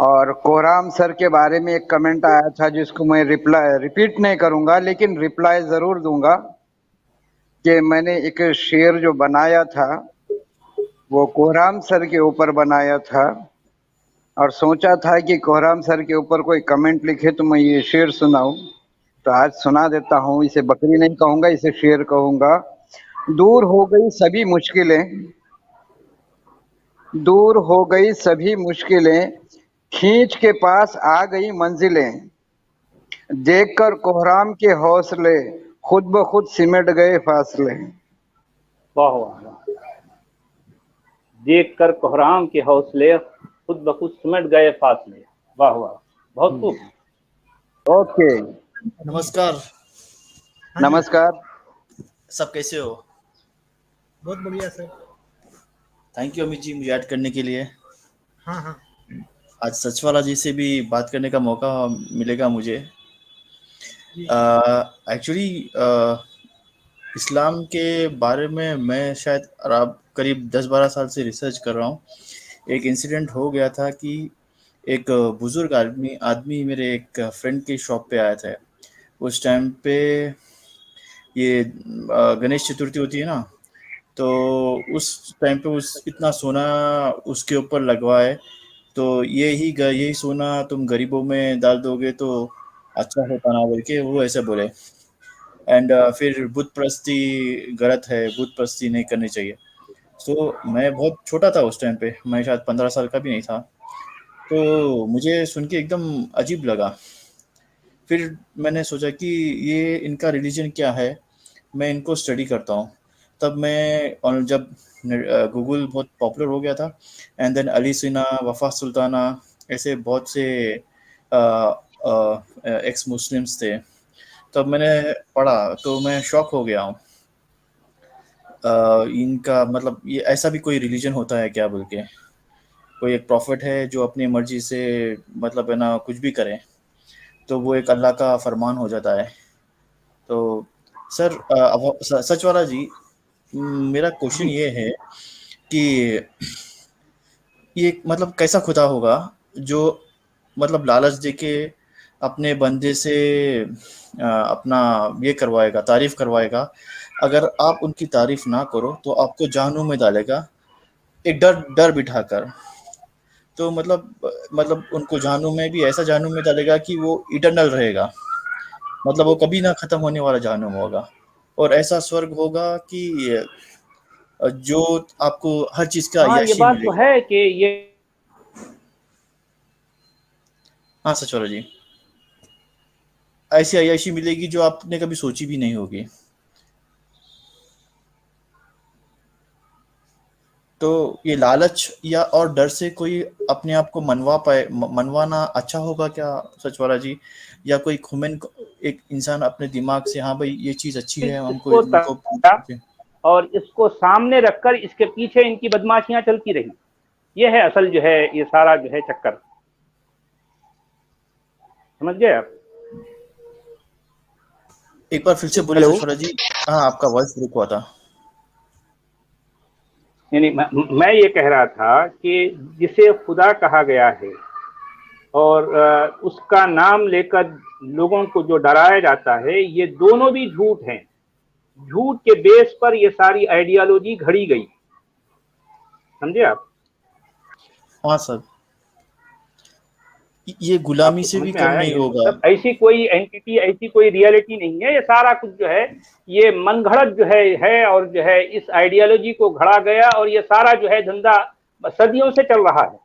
اور کوہرام سر کے بارے میں ایک کمنٹ آیا تھا جس کو میں ریپیٹ نہیں کروں گا لیکن ریپلائی ضرور دوں گا کہ میں نے ایک شعر جو بنایا تھا وہ کوہرام سر کے اوپر بنایا تھا اور سوچا تھا کہ کوہرام سر کے اوپر کوئی کمنٹ لکھے تو میں یہ شعر سناؤں، تو آج سنا دیتا ہوں. اسے بکری نہیں کہوں گا، اسے شعر کہوں گا. دور ہو گئی سبھی مشکلیں، دور ہو گئی سبھی مشکلیں، کھینچ کے پاس آ گئی منزلیں، دیکھ کر کوہرام کے حوصلے خود بخود سمٹ گئے فاصلے. واہ واہ واہ. دیکھ کر کوہرام کے حوصلے خود بخود سمٹ گئے فاصلے. واہ واہ، بہت خوب. اوکے، نمسکار نمسکار. سب کیسے ہو؟ بہت بڑھیا سر. تھینک یو امیت جی مجھے ایڈ کرنے کے لیے. ہاں ہاں آج سچ والا جی سے بھی بات کرنے کا موقع ملے گا مجھے. جی. ایکچولی اسلام کے بارے میں شاید قریب 10-12 سال سے ریسرچ کر رہا ہوں. ایک انسیڈنٹ ہو گیا تھا کہ ایک بزرگ آدمی میرے ایک فرینڈ کی شاپ پہ آیا تھا. اس ٹائم پہ یہ گنیش چترتھی ہوتی ہے نا، تو اس ٹائم پہ اتنا سونا اس کے اوپر لگوا ہے، تو یہی سونا تم غریبوں میں ڈال دو گے تو اچھا ہوتا نا بول کے وہ ایسے بولے. اینڈ پھر بت پرستی غلط ہے، بت پرستی نہیں کرنی چاہیے. سو میں بہت چھوٹا تھا اس ٹائم پہ، میں شاید 15 سال کا بھی نہیں تھا. تو مجھے سن کے ایک دم عجیب لگا. پھر میں نے سوچا کہ یہ ان کا ریلیجن کیا ہے، میں ان کو اسٹڈی کرتا ہوں. تب میں جب گوگل بہت پاپولر ہو گیا تھا، اینڈ دین علی سینا، وفا سلطانہ، ایسے بہت سے ایکس مسلمس تھے. تب میں نے پڑھا تو میں شاک ہو گیا ہوں. ان کا مطلب یہ ایسا بھی کوئی ریلیجن ہوتا ہے کیا بول کے. کوئی ایک پروفٹ ہے جو اپنی مرضی سے مطلب ہے نا کچھ بھی کرے تو وہ ایک اللہ کا فرمان ہو جاتا ہے. تو سر سچ والا جی، میرا کوشچن یہ ہے کہ یہ مطلب کیسا خدا ہوگا جو مطلب لالچ دے کے اپنے بندے سے اپنا یہ کروائے گا، تعریف کروائے گا. اگر آپ ان کی تعریف نہ کرو تو آپ کو جہنم میں ڈالے گا ایک ڈر بٹھا کر. تو مطلب ان کو جہنم میں بھی ایسا جہنم میں ڈالے گا کہ وہ ایٹرنل رہے گا، مطلب وہ کبھی نہ ختم ہونے والا جہنم ہوگا. اور ایسا سورگ ہوگا کہ جو آپ کو ہر چیز کا ہاں، یہ عیاشی بات ملے تو گی. ہے کہ یہ ہاں سچ والا جی، ایسی عیاشی ملے گی جو آپ نے کبھی سوچی بھی نہیں ہوگی. تو یہ لالچ یا اور ڈر سے کوئی اپنے آپ کو منوانا اچھا ہوگا کیا سچ والا جی؟ یا کوئی کھمن ایک انسان اپنے دماغ سے ہاں بھائی یہ چیز اچھی ہے ہم اس کو کو ان کو اور اس کو سامنے رکھ کر اس کے پیچھے ان کی بدماشیاں چلتی رہی. یہ ہے اصل جو ہے یہ سارا جو ہے چکر. سمجھ گئے آپ؟ ایک بار پھر سے بولے ہیلو. سچ والا جی. ہاں آپ کا وائس بریک ہوا تھا. یعنی میں یہ کہہ رہا تھا کہ جسے خدا کہا گیا ہے اور اس کا نام لے کر لوگوں کو جو ڈرایا جاتا ہے، یہ دونوں بھی جھوٹ ہیں. جھوٹ کے بیس پر یہ ساری آئیڈیالوجی گھڑی گئی. سمجھے آپ؟ ہاں سر، یہ غلامی آپ کو سے سمجھ بھی میں کم آیا؟ نہیں یعنی ہوگا. مطلب ایسی کوئی اینٹی، ایسی کوئی ریالٹی نہیں ہے. یہ سارا کچھ جو ہے یہ من گھڑت جو ہے اور جو ہے اس آئیڈیالوجی کو گھڑا گیا اور یہ سارا جو ہے دھندا صدیوں سے چل رہا ہے.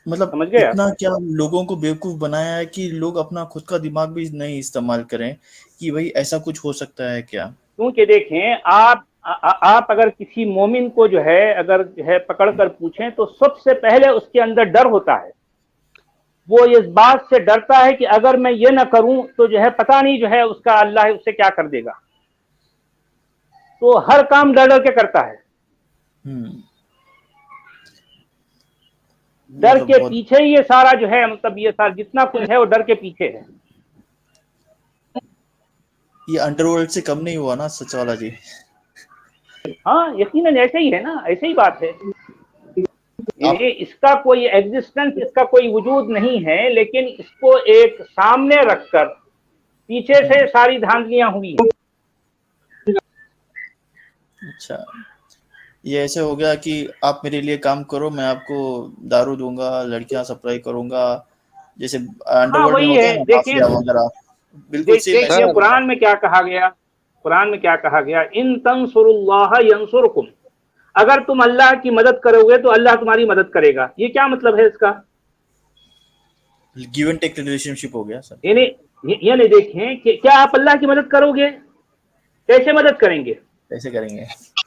مطلب سمجھ گئے آپ؟ اتنا کیا لوگوں کو بیوقوف بنایا ہے کہ لوگ اپنا خود کا دماغ بھی نہیں استعمال کریں کہ بھئی ایسا کچھ ہو سکتا ہے کیا. کیونکہ دیکھیں آپ اگر کسی مومن کو جو ہے پکڑ کر پوچھیں تو سب سے پہلے اس کے اندر ڈر ہوتا ہے. وہ اس بات سے ڈرتا ہے کہ اگر میں یہ نہ کروں تو جو ہے پتہ نہیں جو ہے اس کا اللہ اس سے کیا کر دے گا. تو ہر کام ڈر ڈر کے کرتا ہے. ڈر مطلب کے بہت پیچھے یہ سارا جو ہے مطلب یہ سارا جتنا کچھ ہے وہ ڈر کے پیچھے ہے. یہ انڈر ورلڈ سے کم نہیں ہوا نا سچ والا جی. ہاں یقیناً ایسے ہی ہے نا، ایسے ہی بات ہے. یعنی اس کا کوئی ایگزسٹنس، اس کا کوئی وجود نہیں ہے، لیکن اس کو ایک سامنے رکھ کر پیچھے سے ساری دھاندلیاں ہوئی ہیں۔ اچھا، یہ ایسے ہو گیا کہ آپ میرے لیے کام کرو، میں آپ کو دارو دوں گا، لڑکیاں سپلائی کروں گا، جیسے انڈر ورلڈ میں وہی ہوتا ہے، ہے نا دیکھیں مافیا وغیرہ، بالکل سیم ایسے دیکھیے کروں گا۔ قرآن میں کیا کہا گیا، قرآن میں کیا کہا گیا، ان تنصروا اللہ ینصرکم، اگر تم اللہ کی مدد کرو گے تو اللہ تمہاری مدد کرے گا۔ یہ کیا مطلب ہے اس کا؟ گیو اینڈ ٹیک ریلیشن شپ ہو گیا سر۔ یعنی دیکھیں کہ کیا آپ اللہ کی مدد کرو گے؟ کیسے مدد کریں گے؟ ایسے کریں گے۔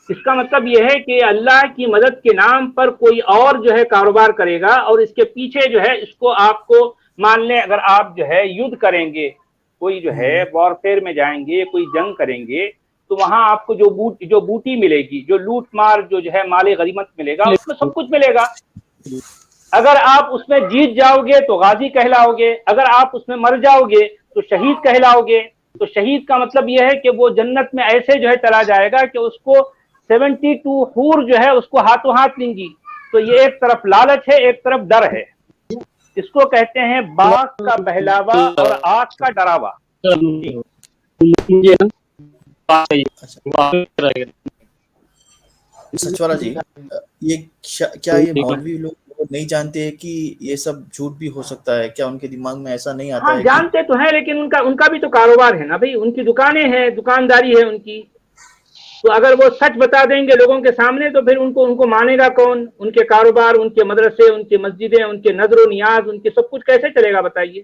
اس کا مطلب یہ ہے کہ اللہ کی مدد کے نام پر کوئی اور جو ہے کاروبار کرے گا، اور اس کے پیچھے جو ہے اس کو آپ کو مان لیں، اگر آپ جو ہے یدھ کریں گے، کوئی جو ہے وارفیئر میں جائیں گے، کوئی جنگ کریں گے، تو وہاں آپ کو جو بوٹی ملے گی، جو لوٹ مار جو ہے مال غنیمت ملے گا، اس میں سب کچھ ملے گا۔ اگر آپ اس میں جیت جاؤ گے تو غازی کہلاؤ گے، اگر آپ اس میں مر جاؤ گے تو شہید کہلاؤ گے۔ تو شہید کا مطلب یہ ہے کہ وہ جنت میں ایسے جو ہے چلا جائے گا کہ اس کو 72 حور جو ہے اس کو ہاتھوں ہاتھ لیں گی۔ تو یہ ایک طرف لالچ ہے، ایک طرف ڈر ہے۔ اس کو کہتے ہیں باغ کا بہلاوا اور آگ کا ڈراوا۔ سچوالا جی، یہ کیا یہ مولوی لوگ نہیں جانتے کہ یہ سب جھوٹ بھی ہو سکتا ہے؟ کیا ان کے دماغ میں ایسا نہیں آتا ہاں ہے؟ جانتے تو ہیں، لیکن ان کا بھی تو کاروبار ہے نا بھائی، ان کی دکانیں ہیں، دکانداری ہے ان کی۔ تو اگر وہ سچ بتا دیں گے لوگوں کے سامنے تو پھر ان کو مانے گا کون؟ ان کے کاروبار، ان کے مدرسے، ان کی مسجدیں، ان کے نظر و نیاز، ان کے سب کچھ کیسے چلے گا بتائیے؟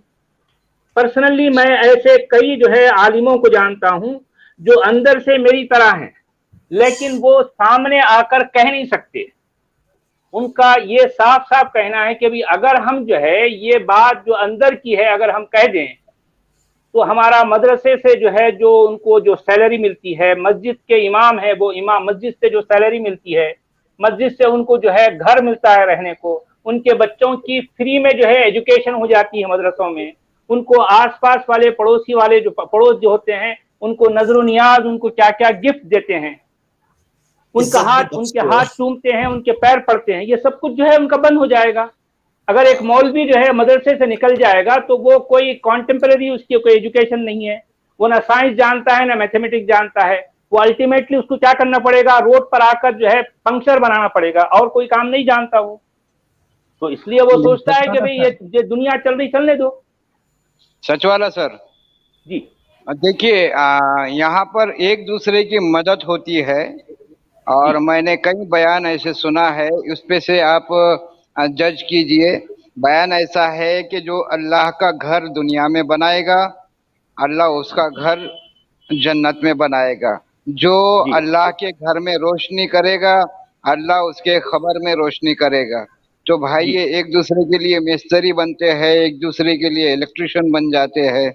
پرسنلی میں ایسے کئی جو ہے عالموں کو جانتا ہوں جو اندر سے میری طرح ہیں، لیکن وہ سامنے آ کر کہہ نہیں سکتے۔ ان کا یہ صاف صاف کہنا ہے کہ بھی اگر ہم جو ہے یہ بات جو اندر کی ہے اگر ہم کہہ دیں تو ہمارا مدرسے سے جو ہے جو ان کو جو سیلری ملتی ہے، مسجد کے امام ہے وہ امام مسجد سے جو سیلری ملتی ہے، مسجد سے ان کو جو ہے گھر ملتا ہے رہنے کو، ان کے بچوں کی فری میں جو ہے ایجوکیشن ہو جاتی ہے مدرسوں میں، ان کو آس پاس والے پڑوسی والے جو پڑوس جو ہوتے ہیں ان کو نظر و نیاز، ان کو کیا کیا گفٹ دیتے ہیں، ان کے ہاتھ چومتے ہیں، ان کے پیر پڑتے ہیں، یہ سب کچھ جو ہے ان کا بند ہو جائے گا۔ اگر ایک مولوی جو ہے مدرسے سے نکل جائے گا تو وہ کوئی کانٹمپریری اس کی کوئی ایجوکیشن نہیں ہے، وہ نہ سائنس جانتا ہے نہ میتھمیٹکس جانتا ہے، وہ الٹیمیٹلی اس کو کیا کرنا پڑے گا، روڈ پر آ کر جو ہے پنکچر بنانا پڑے گا، اور کوئی کام نہیں جانتا وہ۔ تو اس لیے وہ سوچتا ہے کہ بھئی یہ دنیا چل رہی چلنے دو۔ سچوالا سر جی دیکھیے، یہاں پر ایک دوسرے کی مدد ہوتی ہے، اور میں نے کئی بیان ایسے سنا ہے، اس پہ سے آپ جج کیجئے۔ بیان ایسا ہے کہ جو اللہ کا گھر دنیا میں بنائے گا، اللہ اس کا گھر جنت میں بنائے گا۔ جو اللہ کے گھر میں روشنی کرے گا، اللہ اس کے خبر میں روشنی کرے گا۔ تو بھائی یہ ایک دوسرے کے لیے مستری بنتے ہیں، ایک دوسرے کے لیے الیکٹریشین بن جاتے ہیں،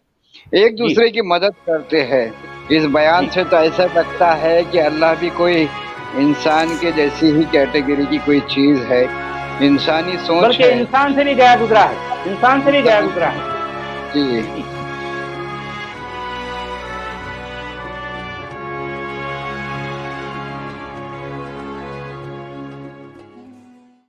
ایک دوسرے کی مدد کرتے ہیں۔ اس بیان سے تو ایسا لگتا ہے کہ اللہ بھی کوئی انسان کے جیسی ہی کیٹیگری کی کوئی چیز ہے، انسانی سوچ بلکہ ہے۔ انسان سے نہیں گیا گزرا ہے، انسان سے نہیں گیا گزرا ہے۔ جی